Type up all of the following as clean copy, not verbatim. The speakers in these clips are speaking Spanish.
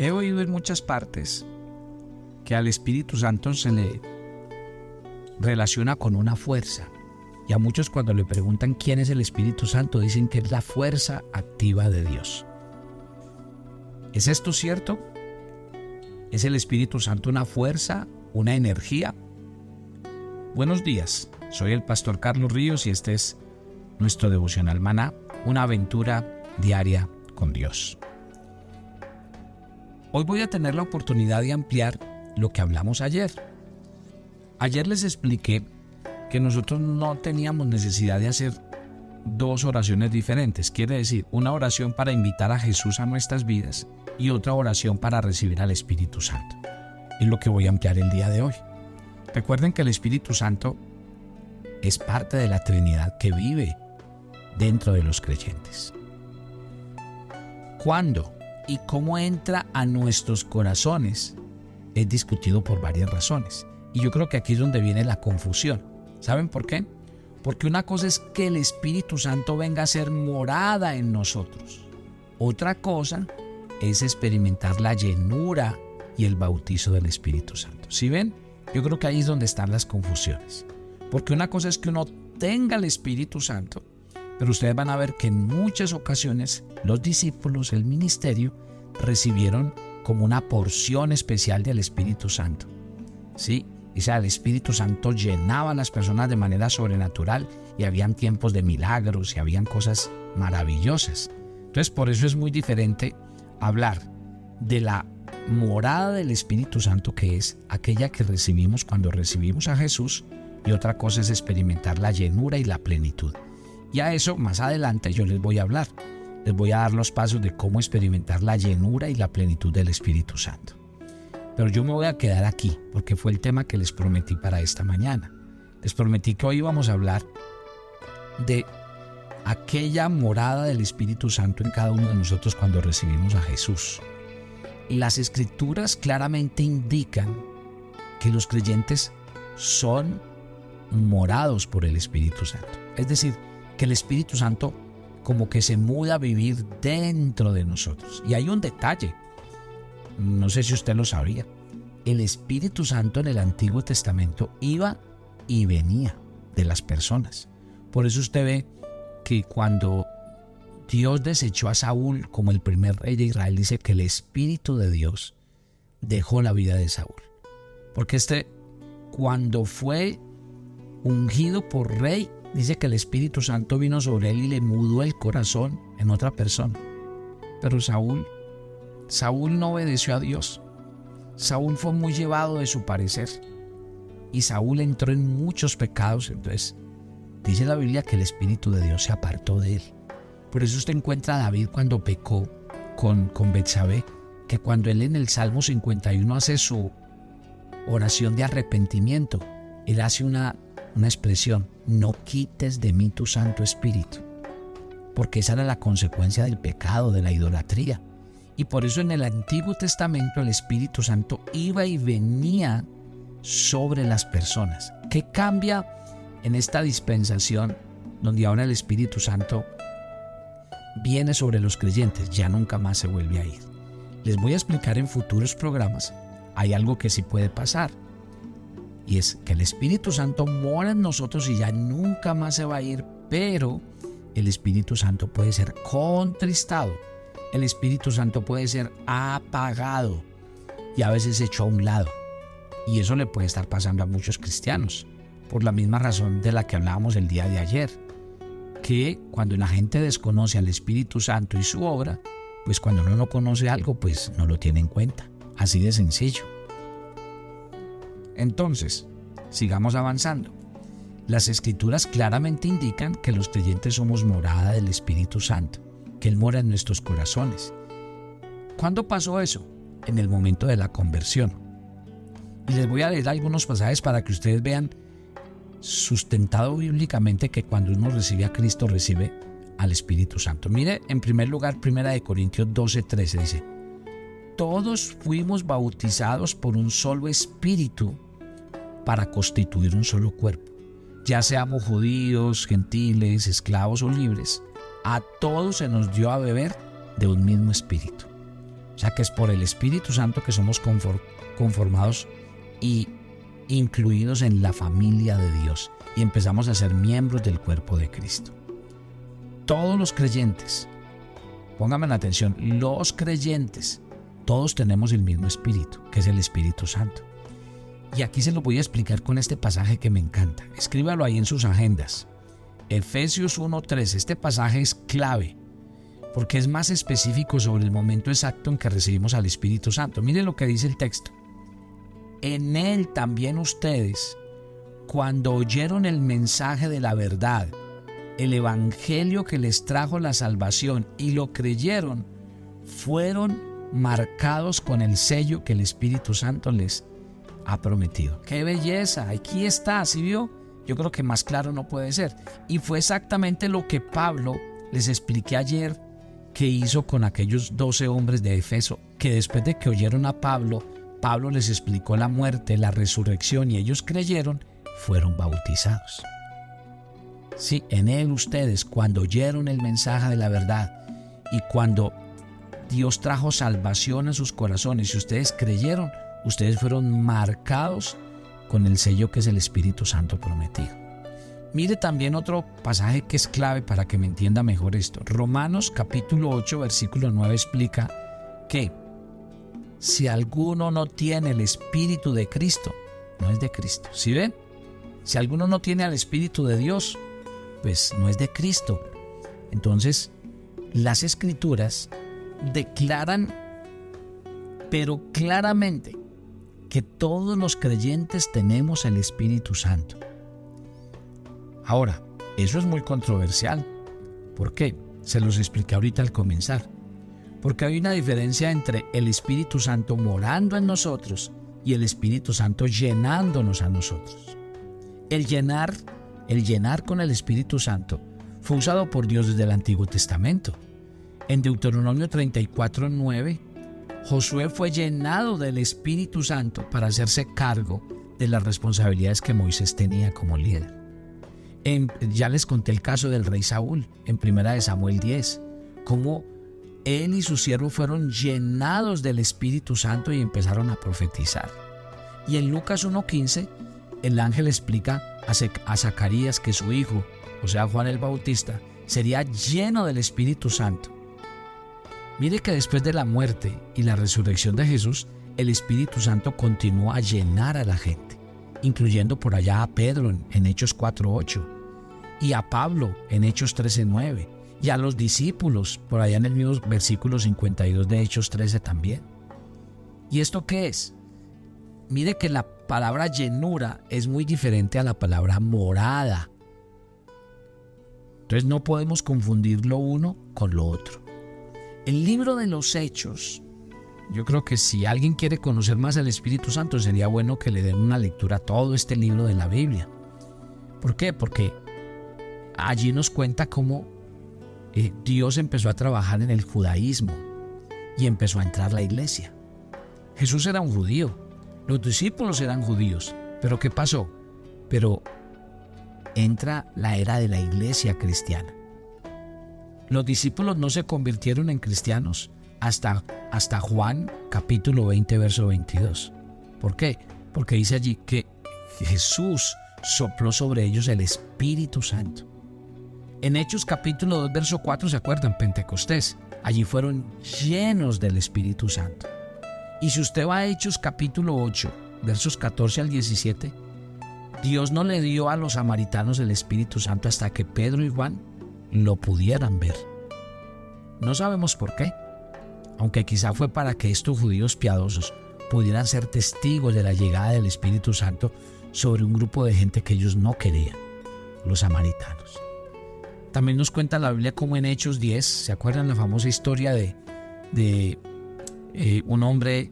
He oído en muchas partes que al Espíritu Santo se le relaciona con una fuerza. Y a muchos cuando le preguntan quién es el Espíritu Santo, dicen que es la fuerza activa de Dios. ¿Es esto cierto? ¿Es el Espíritu Santo una fuerza, una energía? Buenos días, soy el pastor Carlos Ríos y este es nuestro devocional Maná, una aventura diaria con Dios. Hoy voy a tener la oportunidad de ampliar lo que hablamos ayer. Ayer les expliqué que nosotros no teníamos necesidad de hacer dos oraciones diferentes. Quiere decir, una oración para invitar a Jesús a nuestras vidas y otra oración para recibir al Espíritu Santo. Es lo que voy a ampliar el día de hoy. Recuerden que el Espíritu Santo es parte de la Trinidad que vive dentro de los creyentes. ¿Cuándo y cómo entra a nuestros corazones? Es discutido por varias razones. Y yo creo que aquí es donde viene la confusión. ¿Saben por qué? Porque una cosa es que el Espíritu Santo venga a ser morada en nosotros. Otra cosa es experimentar la llenura y el bautizo del Espíritu Santo. ¿Sí ven? Yo creo que ahí es donde están las confusiones. Porque una cosa es que uno tenga el Espíritu Santo, pero ustedes van a ver que en muchas ocasiones los discípulos, el ministerio, recibieron como una porción especial del Espíritu Santo. ¿Sí? O sea, el Espíritu Santo llenaba a las personas de manera sobrenatural y habían tiempos de milagros y habían cosas maravillosas. Entonces, por eso es muy diferente hablar de la morada del Espíritu Santo, que es aquella que recibimos cuando recibimos a Jesús, y otra cosa es experimentar la llenura y la plenitud. Y a eso más adelante yo les voy a hablar. Les voy a dar los pasos de cómo experimentar la llenura y la plenitud del Espíritu Santo. Pero yo me voy a quedar aquí porque fue el tema que les prometí para esta mañana. Les prometí que hoy íbamos a hablar de aquella morada del Espíritu Santo en cada uno de nosotros cuando recibimos a Jesús. Las Escrituras claramente indican que los creyentes son morados por el Espíritu Santo. Es decir, que el Espíritu Santo como que se muda a vivir dentro de nosotros. Y hay un detalle. No sé si usted lo sabía. El Espíritu Santo en el Antiguo Testamento iba y venía de las personas. Por eso usted ve que cuando Dios desechó a Saúl como el primer rey de Israel, dice que el Espíritu de Dios dejó la vida de Saúl. Porque cuando fue ungido por rey, dice que el Espíritu Santo vino sobre él y le mudó el corazón en otra persona. Pero Saúl no obedeció a Dios. Saúl fue muy llevado de su parecer. Y Saúl entró en muchos pecados. Entonces, dice la Biblia que el Espíritu de Dios se apartó de él. Por eso usted encuentra a David cuando pecó con Betsabé, que cuando él en el Salmo 51 hace su oración de arrepentimiento, él hace una expresión: no quites de mí tu Santo Espíritu. Porque esa era la consecuencia del pecado, de la idolatría. Y por eso en el Antiguo Testamento el Espíritu Santo iba y venía sobre las personas. ¿Qué cambia en esta dispensación donde ahora el Espíritu Santo viene sobre los creyentes? Ya nunca más se vuelve a ir. Les voy a explicar en futuros programas. Hay algo que sí puede pasar, y es que el Espíritu Santo mora en nosotros y ya nunca más se va a ir, pero el Espíritu Santo puede ser contristado. El Espíritu Santo puede ser apagado y a veces hecho a un lado. Y eso le puede estar pasando a muchos cristianos, por la misma razón de la que hablábamos el día de ayer, que cuando la gente desconoce al Espíritu Santo y su obra, pues cuando uno no conoce algo, pues no lo tiene en cuenta. Así de sencillo. Entonces, sigamos avanzando. Las Escrituras claramente indican que los creyentes somos morada del Espíritu Santo, que Él mora en nuestros corazones. ¿Cuándo pasó eso? En el momento de la conversión. Y les voy a leer algunos pasajes para que ustedes vean, sustentado bíblicamente, que cuando uno recibe a Cristo, recibe al Espíritu Santo. Mire, en primer lugar, 1 Corintios 12:13 dice: todos fuimos bautizados por un solo Espíritu para constituir un solo cuerpo. Ya seamos judíos, gentiles, esclavos o libres, a todos se nos dio a beber de un mismo Espíritu. O sea que es por el Espíritu Santo que somos conformados y incluidos en la familia de Dios y empezamos a ser miembros del cuerpo de Cristo. Todos los creyentes, pónganme la atención, los creyentes, todos tenemos el mismo Espíritu, que es el Espíritu Santo. Y aquí se lo voy a explicar con este pasaje que me encanta. Escríbalo ahí en sus agendas. Efesios 1:3, este pasaje es clave porque es más específico sobre el momento exacto en que recibimos al Espíritu Santo. Miren lo que dice el texto. En él también ustedes, cuando oyeron el mensaje de la verdad, el evangelio que les trajo la salvación y lo creyeron, fueron marcados con el sello que el Espíritu Santo les ha prometido. ¡Qué belleza! Aquí está, ¿sí vio? Yo creo que más claro no puede ser. Y fue exactamente lo que Pablo les expliqué ayer que hizo con aquellos 12 hombres de Efeso, que después de que oyeron a Pablo, Pablo les explicó la muerte, la resurrección y ellos creyeron, fueron bautizados. Sí, en él ustedes, cuando oyeron el mensaje de la verdad y cuando Dios trajo salvación a sus corazones y ustedes creyeron, ustedes fueron marcados con el sello que es el Espíritu Santo prometido. Mire también otro pasaje que es clave para que me entienda mejor esto. Romanos capítulo 8, versículo 9 explica que si alguno no tiene el Espíritu de Cristo, no es de Cristo. ¿Sí ven? Si alguno no tiene al Espíritu de Dios, pues no es de Cristo. Entonces, las Escrituras declaran, pero claramente, que todos los creyentes tenemos el Espíritu Santo. Ahora, eso es muy controversial. ¿Por qué? Se los expliqué ahorita al comenzar. Porque hay una diferencia entre el Espíritu Santo morando en nosotros y el Espíritu Santo llenándonos a nosotros. El llenar con el Espíritu Santo fue usado por Dios desde el Antiguo Testamento. En Deuteronomio 34:9, Josué fue llenado del Espíritu Santo para hacerse cargo de las responsabilidades que Moisés tenía como líder. Ya les conté el caso del rey Saúl en 1 Samuel 10, cómo él y su siervo fueron llenados del Espíritu Santo y empezaron a profetizar. Y en Lucas 1:15, el ángel explica a Zacarías que su hijo, o sea Juan el Bautista, sería lleno del Espíritu Santo. Mire que después de la muerte y la resurrección de Jesús, el Espíritu Santo continuó a llenar a la gente, incluyendo por allá a Pedro en Hechos 4:8, y a Pablo en Hechos 13:9, y a los discípulos por allá en el mismo versículo 52 de Hechos 13 también. ¿Y esto qué es? Mire que la palabra llenura es muy diferente a la palabra morada. Entonces no podemos confundir lo uno con lo otro. El libro de los Hechos, yo creo que si alguien quiere conocer más al Espíritu Santo, sería bueno que le den una lectura a todo este libro de la Biblia. ¿Por qué? Porque allí nos cuenta cómo Dios empezó a trabajar en el judaísmo y empezó a entrar la iglesia. Jesús era un judío, los discípulos eran judíos, pero ¿qué pasó? Pero entra la era de la iglesia cristiana. Los discípulos no se convirtieron en cristianos hasta Juan capítulo 20 verso 22. ¿Por qué? Porque dice allí que Jesús sopló sobre ellos el Espíritu Santo. En Hechos capítulo 2 verso 4, ¿se acuerdan? Pentecostés. Allí fueron llenos del Espíritu Santo. Y si usted va a Hechos capítulo 8 versos 14 al 17, Dios no le dio a los samaritanos el Espíritu Santo hasta que Pedro y Juan lo pudieran ver. No sabemos por qué, aunque quizá fue para que estos judíos piadosos pudieran ser testigos de la llegada del Espíritu Santo sobre un grupo de gente que ellos no querían, los samaritanos. También nos cuenta la Biblia como en Hechos 10, ¿se acuerdan la famosa historia de un hombre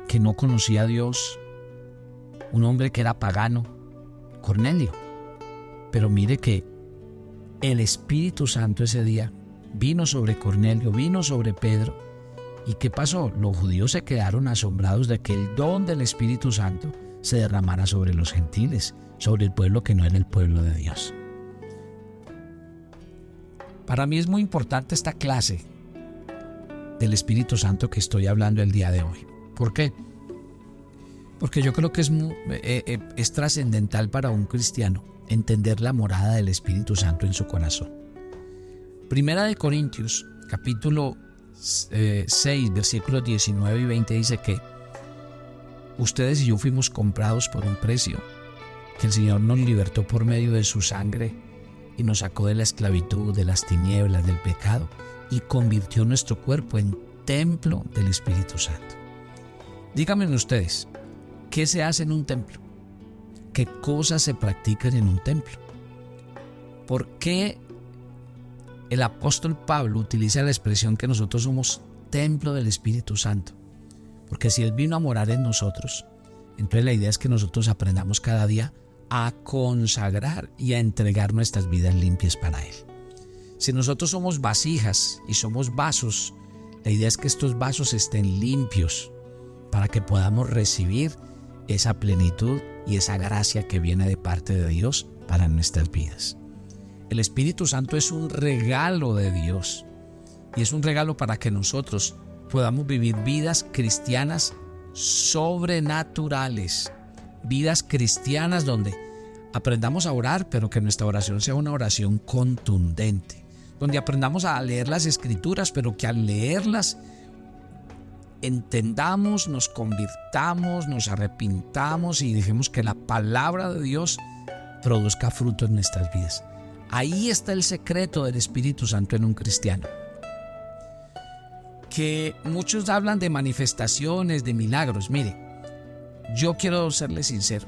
que no conocía a Dios, un hombre que era pagano, Cornelio? Pero mire que el Espíritu Santo ese día vino sobre Cornelio, vino sobre Pedro. ¿Y qué pasó? Los judíos se quedaron asombrados de que el don del Espíritu Santo se derramara sobre los gentiles, sobre el pueblo que no era el pueblo de Dios. Para mí es muy importante esta clase del Espíritu Santo que estoy hablando el día de hoy. ¿Por qué? Porque yo creo que es trascendental para un cristiano entender la morada del Espíritu Santo en su corazón. Primera de Corintios, capítulo 6, versículos 19 y 20 dice que ustedes y yo fuimos comprados por un precio, que el Señor nos libertó por medio de su sangre y nos sacó de la esclavitud, de las tinieblas, del pecado y convirtió nuestro cuerpo en templo del Espíritu Santo. Díganme ustedes, ¿qué se hace en un templo? ¿Qué cosas se practican en un templo? ¿Por qué el apóstol Pablo utiliza la expresión que nosotros somos templo del Espíritu Santo? Porque si Él vino a morar en nosotros, entonces la idea es que nosotros aprendamos cada día a consagrar y a entregar nuestras vidas limpias para Él. Si nosotros somos vasijas y somos vasos, la idea es que estos vasos estén limpios para que podamos recibir esa plenitud y esa gracia que viene de parte de Dios para nuestras vidas. El Espíritu Santo es un regalo de Dios y es un regalo para que nosotros podamos vivir vidas cristianas sobrenaturales, vidas cristianas donde aprendamos a orar, pero que nuestra oración sea una oración contundente, donde aprendamos a leer las Escrituras, pero que al leerlas entendamos, nos convirtamos, nos arrepintamos y dejemos que la palabra de Dios produzca fruto en nuestras vidas. Ahí está el secreto del Espíritu Santo en un cristiano. Que muchos hablan de manifestaciones, de milagros. Mire, yo quiero serle sincero.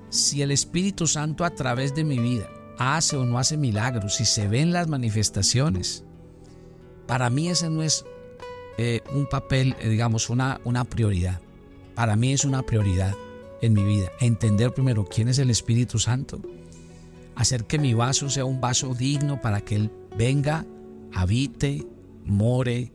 Si el Espíritu Santo a través de mi vida hace o no hace milagros, si se ven las manifestaciones, para mí ese no es un papel, digamos, una prioridad. Para mí es una prioridad en mi vida. Entender primero quién es el Espíritu Santo. Hacer que mi vaso sea un vaso digno para que Él venga, habite, more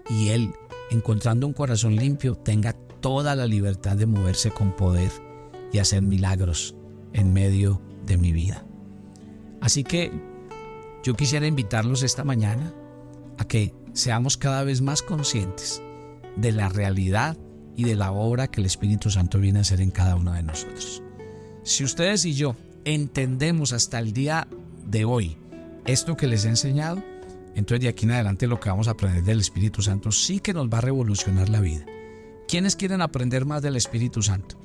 y Él, encontrando un corazón limpio, tenga toda la libertad de moverse con poder y hacer milagros en medio de mi vida. Así que yo quisiera invitarlos esta mañana a que seamos cada vez más conscientes de la realidad y de la obra que el Espíritu Santo viene a hacer en cada uno de nosotros. Si ustedes y yo entendemos hasta el día de hoy esto que les he enseñado, entonces de aquí en adelante lo que vamos a aprender del Espíritu Santo sí que nos va a revolucionar la vida. ¿Quiénes quieren aprender más del Espíritu Santo?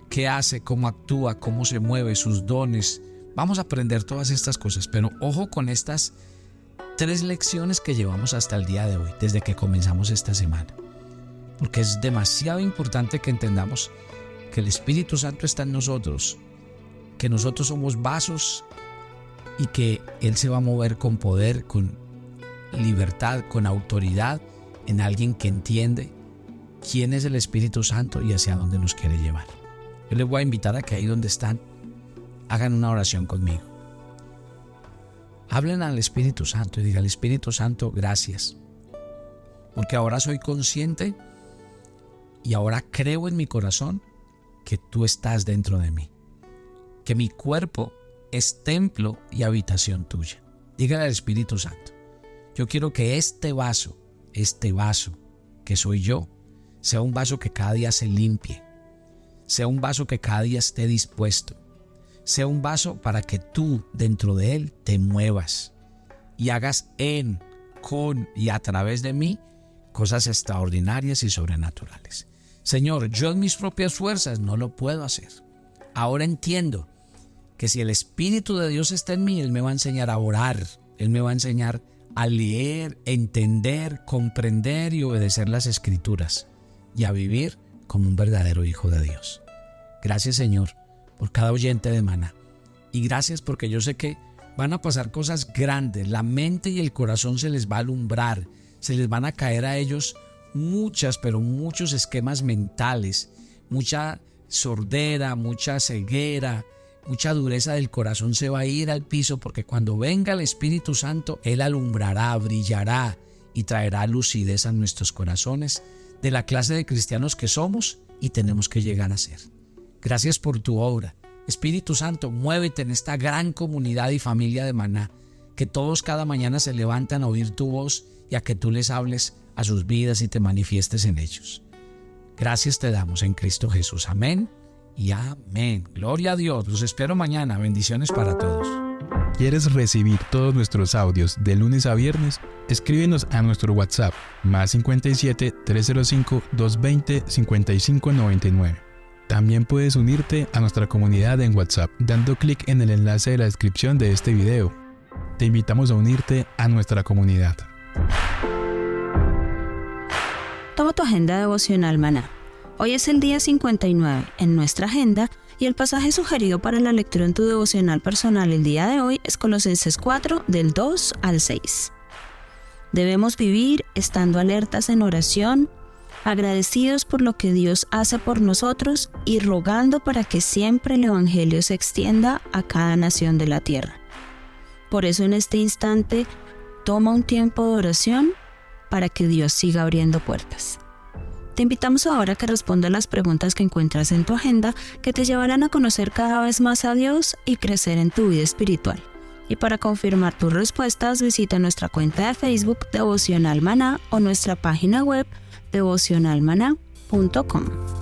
¿Qué hace? ¿Cómo actúa? ¿Cómo se mueve? ¿Sus dones? Vamos a aprender todas estas cosas, pero ojo con estas 3 lecciones que llevamos hasta el día de hoy, desde que comenzamos esta semana. Porque es demasiado importante que entendamos que el Espíritu Santo está en nosotros, que nosotros somos vasos y que Él se va a mover con poder, con libertad, con autoridad en alguien que entiende quién es el Espíritu Santo y hacia dónde nos quiere llevar. Yo les voy a invitar a que ahí donde están hagan una oración conmigo. Hablen al Espíritu Santo y digan: Espíritu Santo, gracias, porque ahora soy consciente y ahora creo en mi corazón que tú estás dentro de mí, que mi cuerpo es templo y habitación tuya. Dígale al Espíritu Santo: yo quiero que este vaso que soy yo, sea un vaso que cada día se limpie, sea un vaso que cada día esté dispuesto, sea un vaso para que tú dentro de él te muevas y hagas en, con y a través de mí cosas extraordinarias y sobrenaturales. Señor, yo en mis propias fuerzas no lo puedo hacer. Ahora entiendo que si el Espíritu de Dios está en mí, Él me va a enseñar a orar, Él me va a enseñar a leer, entender, comprender y obedecer las Escrituras y a vivir como un verdadero hijo de Dios. Gracias, Señor, por cada oyente de Maná. Y gracias porque yo sé que van a pasar cosas grandes. La mente y el corazón se les va a alumbrar. Se les van a caer a ellos muchos esquemas mentales, mucha sordera, mucha ceguera, mucha dureza del corazón se va a ir al piso, porque cuando venga el Espíritu Santo, Él alumbrará, brillará y traerá lucidez a nuestros corazones de la clase de cristianos que somos y tenemos que llegar a ser. Gracias por tu obra. Espíritu Santo, muévete en esta gran comunidad y familia de Maná, que todos cada mañana se levantan a oír tu voz y a que tú les hables a sus vidas y te manifiestes en ellos. Gracias te damos en Cristo Jesús. Amén y amén. Gloria a Dios. Los espero mañana. Bendiciones para todos. ¿Quieres recibir todos nuestros audios de lunes a viernes? Escríbenos a nuestro WhatsApp +57 305 220 5599. También puedes unirte a nuestra comunidad en WhatsApp dando clic en el enlace de la descripción de este video. Te invitamos a unirte a nuestra comunidad. Toma tu agenda devocional Maná. Hoy es el día 59 en nuestra agenda y el pasaje sugerido para la lectura en tu devocional personal el día de hoy es Colosenses 4 del 2 al 6. Debemos vivir estando alertas en oración, agradecidos por lo que Dios hace por nosotros y rogando para que siempre el Evangelio se extienda a cada nación de la tierra. Por eso en este instante, toma un tiempo de oración para que Dios siga abriendo puertas. Te invitamos ahora a que respondas las preguntas que encuentras en tu agenda que te llevarán a conocer cada vez más a Dios y crecer en tu vida espiritual. Y para confirmar tus respuestas, visita nuestra cuenta de Facebook Devocional Maná o nuestra página web devocionalmaná.com.